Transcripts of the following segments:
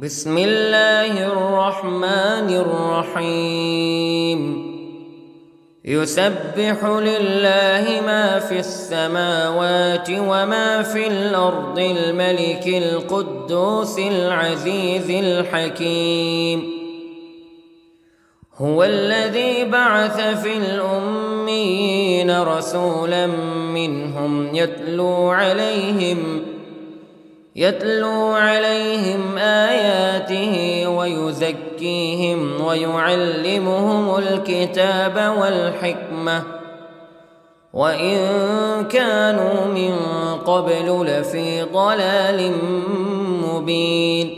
بسم الله الرحمن الرحيم. يسبح لله ما في السماوات وما في الأرض الملك القدوس العزيز الحكيم. هو الذي بعث في الأميين رسولا منهم يتلو عليهم آياته ويزكيهم ويعلمهم الكتاب والحكمة وإن كانوا من قبل لفي ضلال مبين.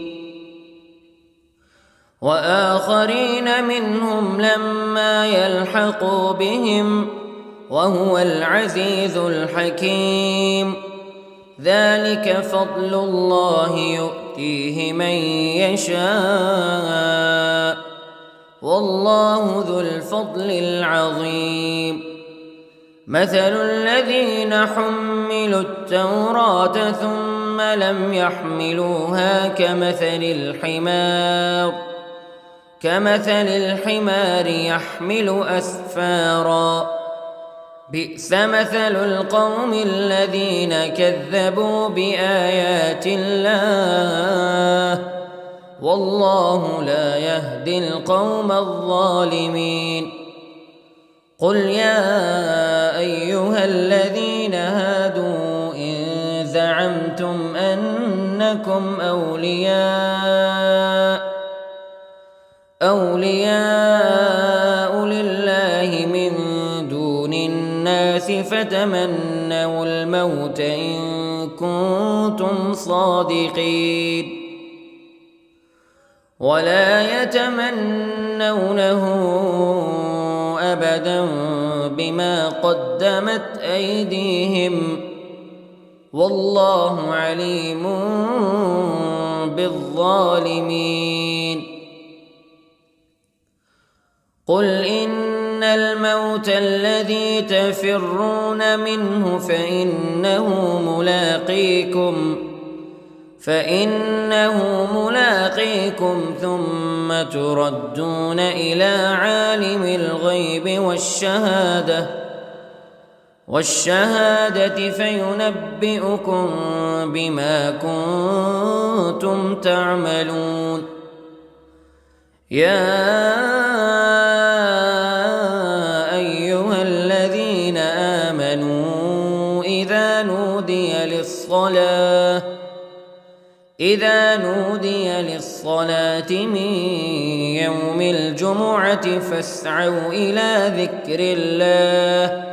وآخرين منهم لما يلحقوا بهم وهو العزيز الحكيم. ذلك فضل الله يؤتيه من يشاء والله ذو الفضل العظيم. مثل الذين حملوا التوراة ثم لم يحملوها كمثل الحمار يحمل أسفارا. بئس مثل القوم الذين كذبوا بآيات الله والله لا يهدي القوم الظالمين. قل يا أيها الذين هادوا إن زعمتم أنكم أولياء لله من دون الناس فتمنوا الموت إن كنتم صادقين ولا يتمنونه أبدا بما قدمت أيديهم والله عليم بالظالمين. قل إن الموت الذي تفرون منه فإنه ملاقيكم ثم تردون إلى عالم الغيب والشهادة فينبئكم بما كنتم تعملون. يا أيها الذين آمنوا إذا نودي للصلاة من يوم الجمعة فاسعوا إلى ذكر الله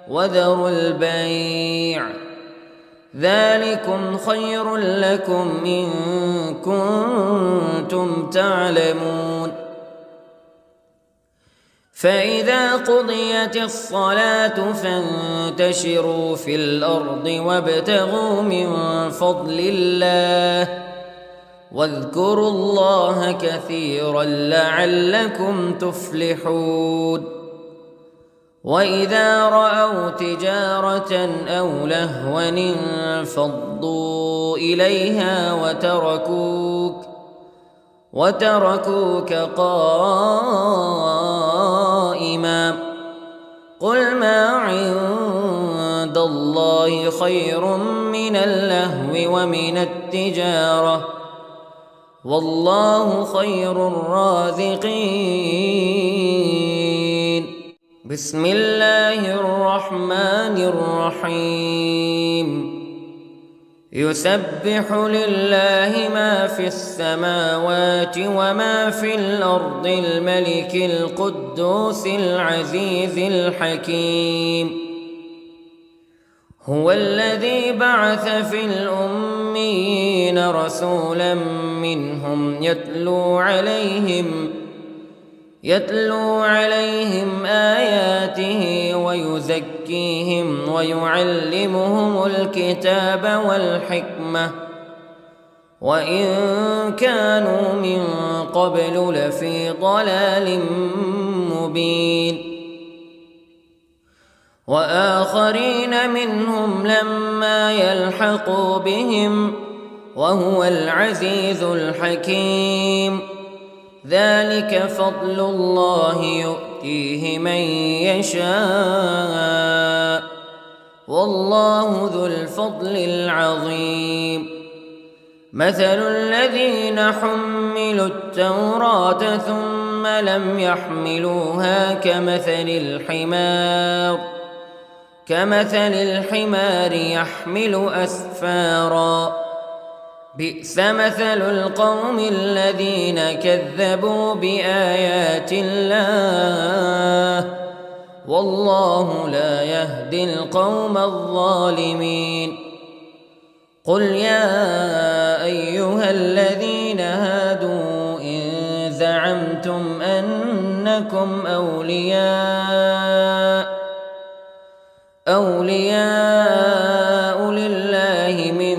وذروا البيع ذلكم خير لكم إن كنتم تعلمون. فإذا قضيت الصلاة فانتشروا في الأرض وابتغوا من فضل الله واذكروا الله كثيرا لعلكم تفلحون. وإذا رأوا تجارة أو لهوا انفضوا إليها وتركوك قائما. قل ما عند الله خير من اللهو ومن التجارة والله خير الرازقين. بسم الله الرحمن الرحيم. يسبح لله ما في السماوات وما في الأرض الملك القدوس العزيز الحكيم. هو الذي بعث في الأميين رسولا منهم يتلو عليهم آياته ويزكيهم ويعلمهم الكتاب والحكمة وإن كانوا من قبل لفي ضلال مبين. وآخرين منهم لما يلحقوا بهم وهو العزيز الحكيم. ذلك فضل الله يؤتيه من يشاء والله ذو الفضل العظيم. مثل الذين حملوا التوراة ثم لم يحملوها كمثل الحمار يحمل أسفارا بئس مثل القوم الذين كذبوا بآيات الله والله لا يهدي القوم الظالمين. قل يا أيها الذين هادوا إن زعمتم أنكم أولياء لله من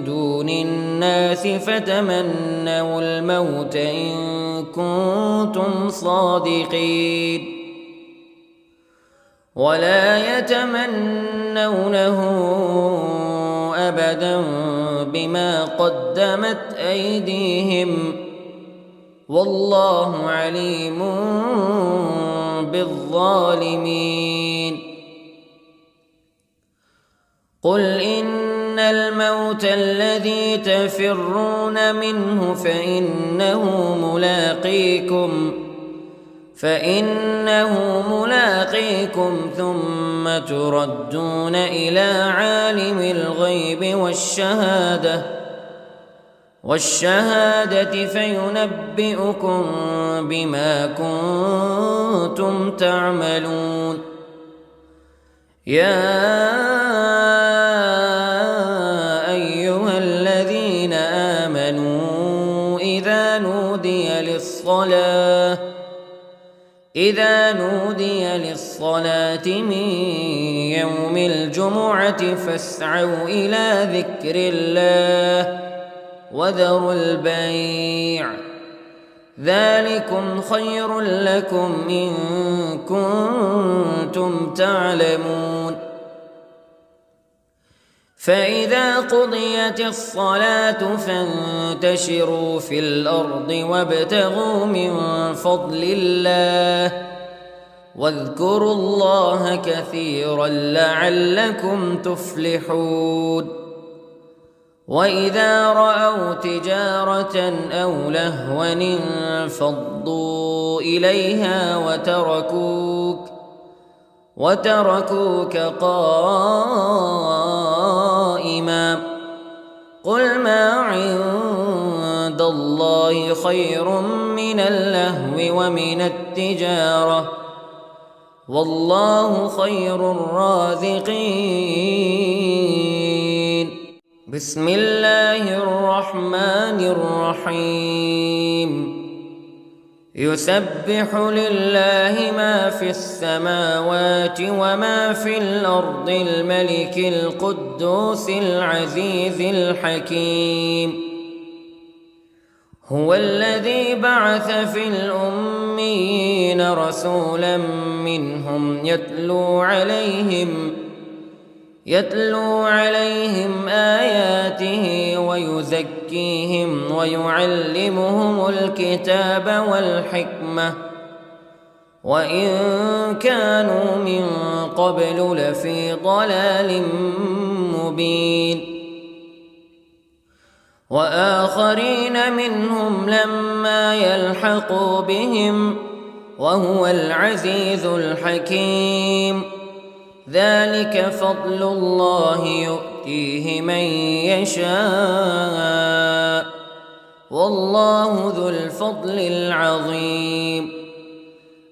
دون الناس فتمنوا الموت إن كنتم صادقين ولا يتمنونه أبدا بما قدمت أيديهم والله عليم بالظالمين. قل إن الموت الذي تفرون منه فإنه ملاقيكم ثم تردون إلى عالم الغيب والشهادة فينبئكم بما كنتم تعملون. يا أيها الذين آمنوا إذا نودي للصلاة من يوم الجمعة فاسعوا إلى ذكر الله وذروا البيع ذلكم خير لكم إن كنتم تعلمون. فإذا قضيت الصلاة فانتشروا في الأرض وابتغوا من فضل الله واذكروا الله كثيرا لعلكم تفلحون. وإذا رأوا تجارة أو لهوا انفضوا إليها وتركوك قائما قل ما عند الله خير من اللهو ومن التجارة والله خير الرازقين. بسم الله الرحمن الرحيم. يسبح لله ما في السماوات وما في الأرض الملك القدوس العزيز الحكيم. هو الذي بعث في الأميين رسولا منهم يتلو عليهم آياته ويزكيهم ويعلمهم الكتاب والحكمة وإن كانوا من قبل لفي ضلال مبين. وآخرين منهم لما يلحقوا بهم وهو العزيز الحكيم. ذلك فضل الله يؤتيه من يشاء والله ذو الفضل العظيم.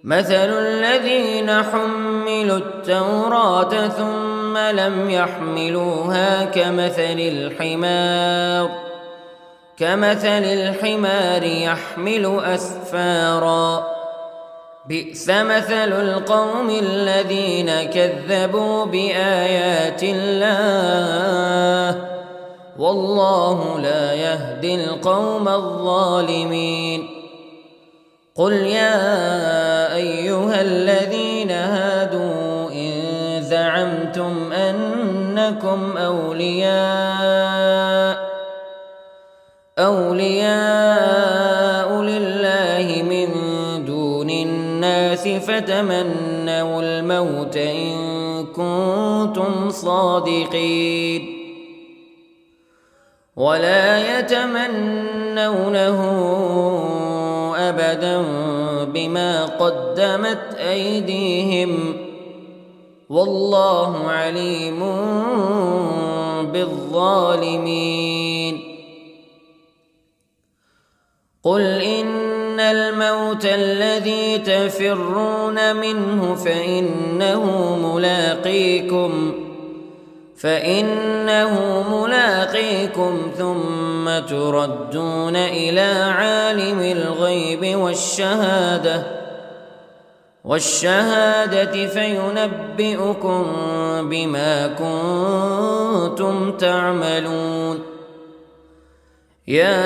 مثل الذين حملوا التوراة ثم لم يحملوها كمثل الحمار يحمل أسفارا بئس مثل القوم الذين كذبوا بآيات الله والله لا يهدي القوم الظالمين. قل يا أيها الذين هادوا إن زعمتم أنكم أولياء لله من دون الناس فتمنوا الموت إن كنتم صادقين ولا يتمنونه أبدا بما قدمت أيديهم والله عليم بالظالمين قل إن الموت الذي تفرون منه فإنه ملاقيكم ثم تردون إلى عالم الغيب والشهادة فينبئكم بما كنتم تعملون يا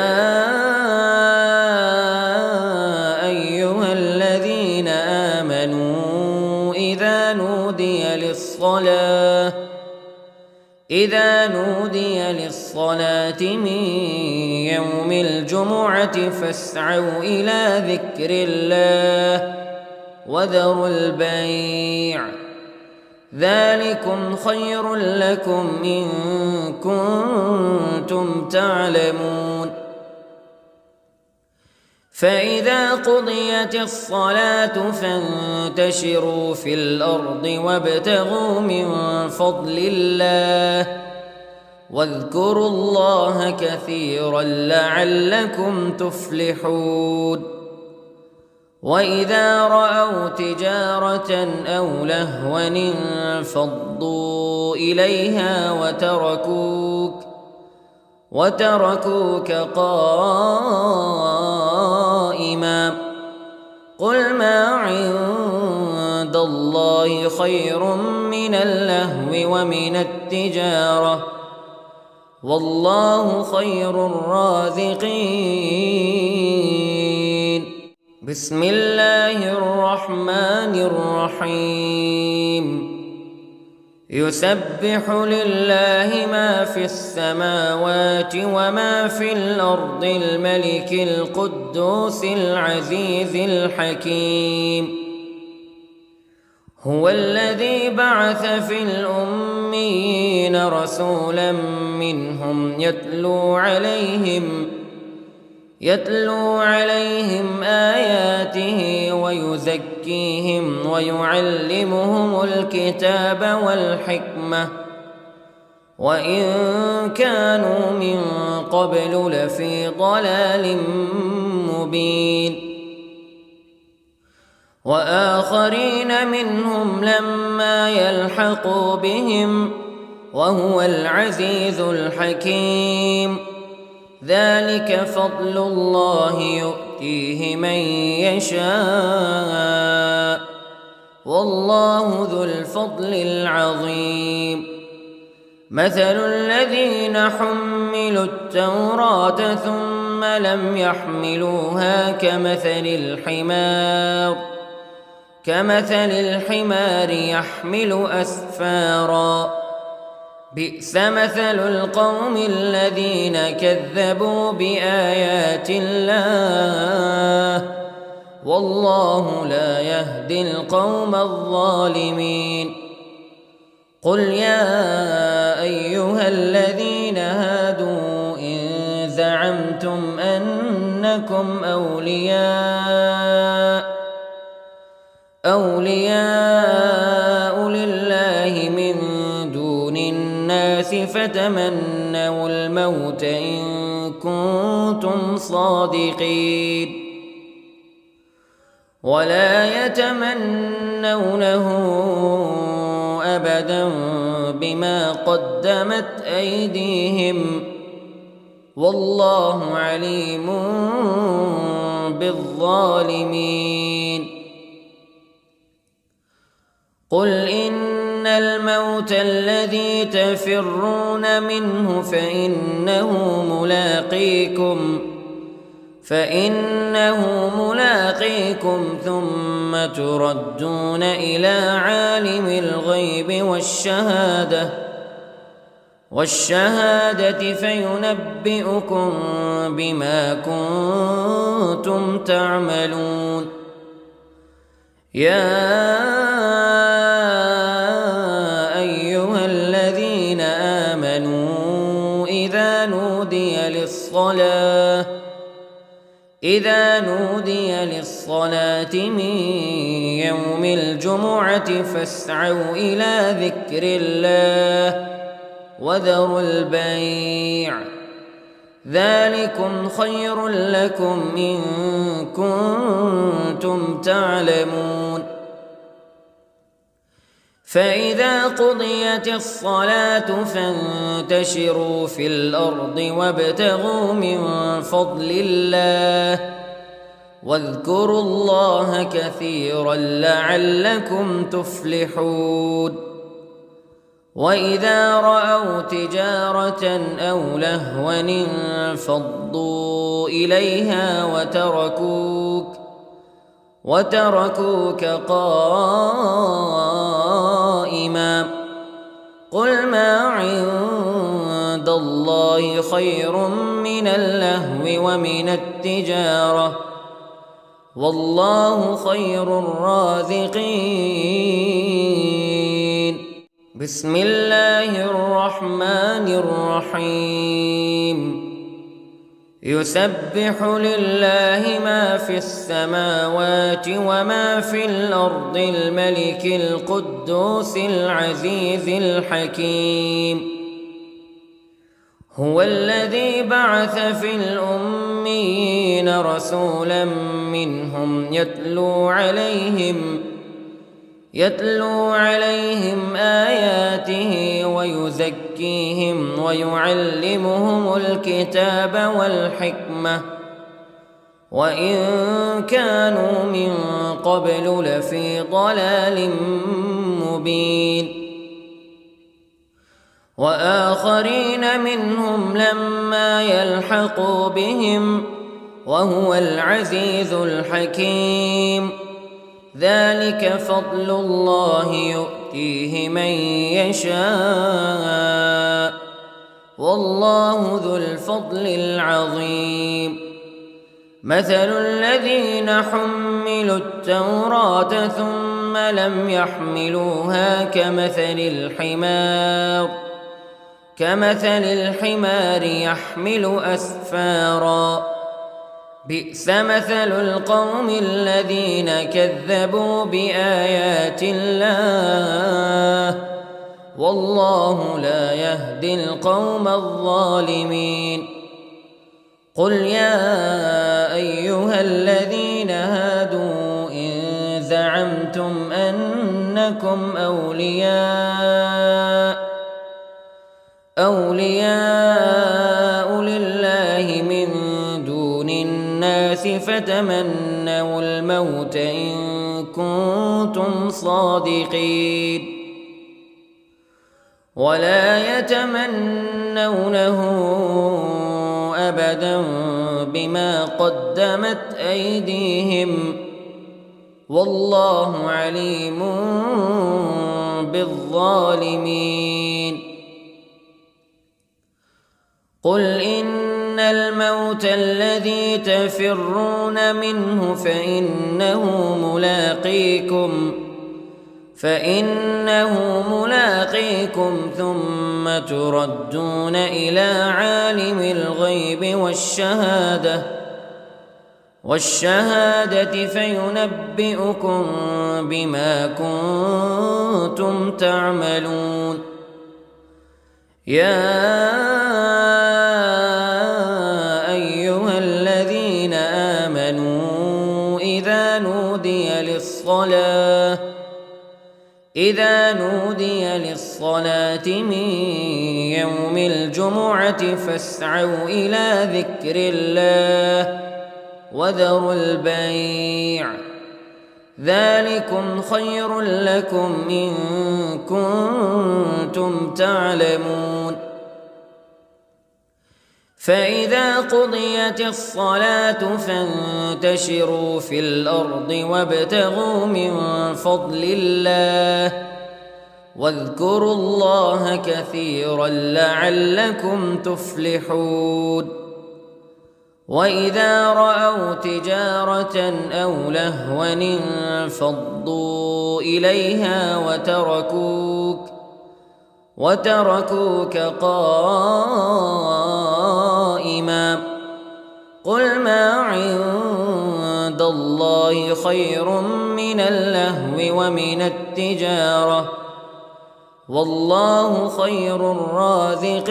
أيها الذين آمنوا إذا نودي للصلاة من يوم الجمعة فاسعوا إلى ذكر الله وذروا البيع ذلكم خير لكم إن كنتم تعلمون فإذا قضيت الصلاة فانتشروا في الأرض وابتغوا من فضل الله واذكروا الله كثيرا لعلكم تفلحون وإذا رأوا تجارة أو لهوا انفضوا إليها وتركوك قائما قل ما عند الله خير من اللهو ومن التجارة والله خير الرازقين بسم الله الرحمن الرحيم يسبح لله ما في السماوات وما في الأرض الملك القدوس العزيز الحكيم هو الذي بعث في الأميين رسولا منهم يتلو عليهم آياته ويزكيهم ويعلمهم الكتاب والحكمة وإن كانوا من قبل لفي ضلال مبين وآخرين منهم لما يلحقوا بهم وهو العزيز الحكيم ذلك فضل الله يؤتيه من يشاء والله ذو الفضل العظيم مثل الذين حملوا التوراة ثم لم يحملوها كمثل الحمار يحمل أسفارا بئس مثل القوم الذين كذبوا بآيات الله والله لا يهدي القوم الظالمين قل يا أيها الذين هادوا إن زعمتم أنكم أولياء لله من دون الناس فتمنوا الموت إن كنتم صادقين ولا يتمنونه أبدا بما قدمت أيديهم والله عليم بالظالمين قل إن الموت الذي تفرون منه فإنه ملاقيكم ثم تردون إلى عالم الغيب والشهادة فينبئكم بما كنتم تعملون. يا أيها الذين آمنوا إذا نودي للصلاة من يوم الجمعة فاسعوا إلى ذكر الله وذروا البيع ذلكم خير لكم إن كنتم تعلمون. فإذا قضيت الصلاة فانتشروا في الأرض وابتغوا من فضل الله واذكروا الله كثيرا لعلكم تفلحون. وإذا رأوا تجارة أو لهوا انفضوا إليها وتركوك قائما قل ما عند الله خير من اللهو ومن التجارة والله خير الرازقين. بسم الله الرحمن الرحيم. يسبح لله ما في السماوات وما في الأرض الملك القدوس العزيز الحكيم. هو الذي بعث في الأميين رسولا منهم يتلو عليهم آياته ويزكيهم ويعلمهم الكتاب والحكمة وإن كانوا من قبل لفي ضلال مبين. وآخرين منهم لما يلحقوا بهم وهو العزيز الحكيم. ذلك فضل الله يؤتيه من يشاء والله ذو الفضل العظيم. مثل الذين حملوا التوراة ثم لم يحملوها كمثل الحمار يحمل أسفارا بئس مثل القوم الذين كذبوا بآيات الله والله لا يهدي القوم الظالمين. قل يا أيها الذين هادوا إن زعمتم أنكم أولياء لله من دون الناس فتمنوا الموت إن كنتم صادقين ولا يتمنونه أبدا بما قدمت أيديهم والله عليم بالظالمين. قل إن الموت الذي تفرون منه فإنه ملاقيكم ثم تردون إلى عالم الغيب والشهادة فينبئكم بما كنتم تعملون. يا أيها الذين آمنوا إذا نودي للصلاة من يوم الجمعة فاسعوا إلى ذكر الله وذروا البيع ذلكم خير لكم إن كنتم تعلمون. فإذا قضيت الصلاة فانتشروا في الأرض وابتغوا من فضل الله واذكروا الله كثيرا لعلكم تفلحون وإذا رأوا تجارة أو لهوا انفضوا إليها وتركوك قائما قل ما عند الله خير من اللهو ومن التجارة والله خير الرازقين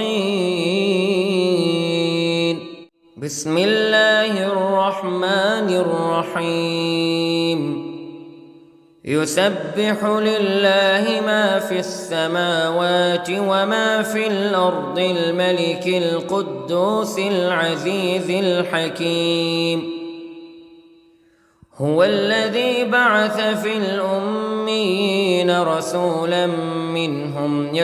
بسم الله الرحمن الرحيم يسبح لله ما في السماوات وما في الأرض الملك القدوس العزيز الحكيم هو الذي بعث في الأميين رسولا منهم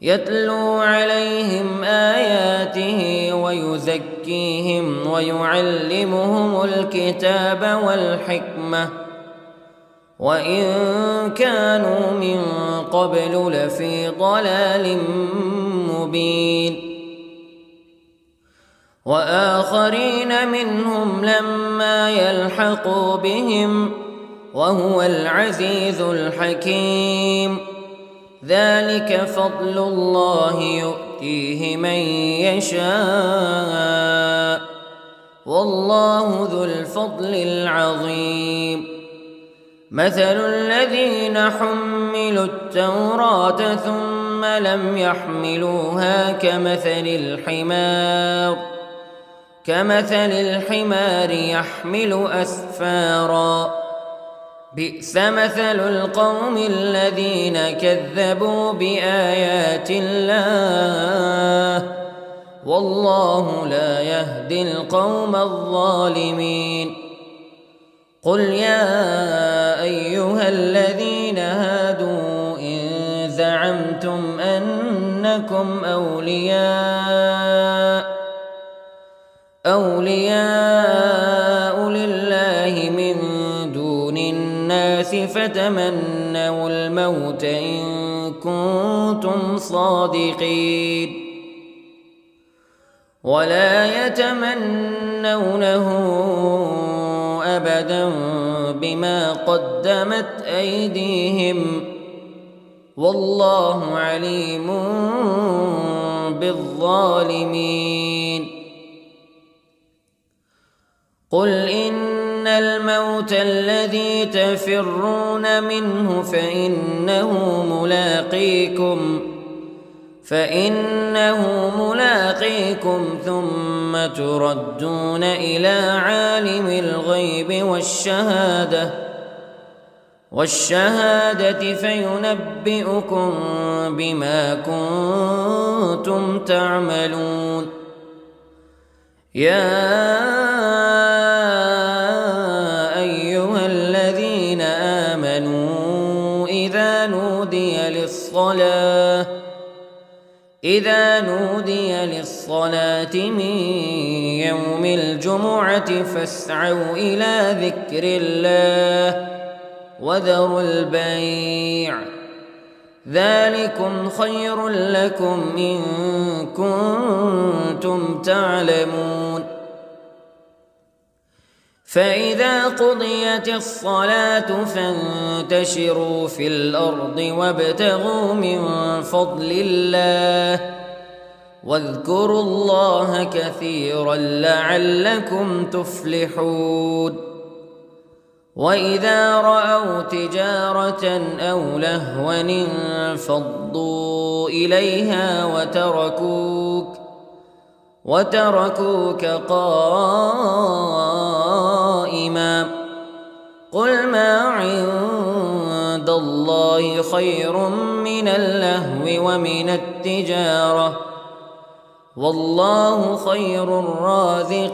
يتلو عليهم آياته ويزكيهم ويعلمهم الكتاب والحكمة وإن كانوا من قبل لفي ضلال مبين وآخرين منهم لما يلحقوا بهم وهو العزيز الحكيم ذلك فضل الله يؤتيه من يشاء والله ذو الفضل العظيم مثل الذين حملوا التوراة ثم لم يحملوها كمثل الحمار يحمل أسفارا بئس مثل القوم الذين كذبوا بآيات الله والله لا يهدي القوم الظالمين قل يا أيها الذين هادوا إن زعمتم أنكم أولياء لله من دون الناس فتمنوا الموت إن كنتم صادقين ولا يتمنونه أبدا بما قدمت أيديهم والله عليم بالظالمين قل إن الموت الذي تفرون منه فإنه ملاقيكم ثم تردون إلى عالم الغيب والشهادة فينبئكم بما كنتم تعملون يا أيها الذين آمنوا إذا نودي للصلاة من يوم الجمعة فاسعوا إلى ذكر الله وذروا البيع ذلكم خير لكم إن كنتم تعلمون فإذا قضيت الصلاة فانتشروا في الأرض وابتغوا من فضل الله واذكروا الله كثيرا لعلكم تفلحون وإذا رأوا تجارة أو لهوا انفضوا إليها وتركوك قائما قل ما عند الله خير من اللهو ومن التجارة والله خير الرازقين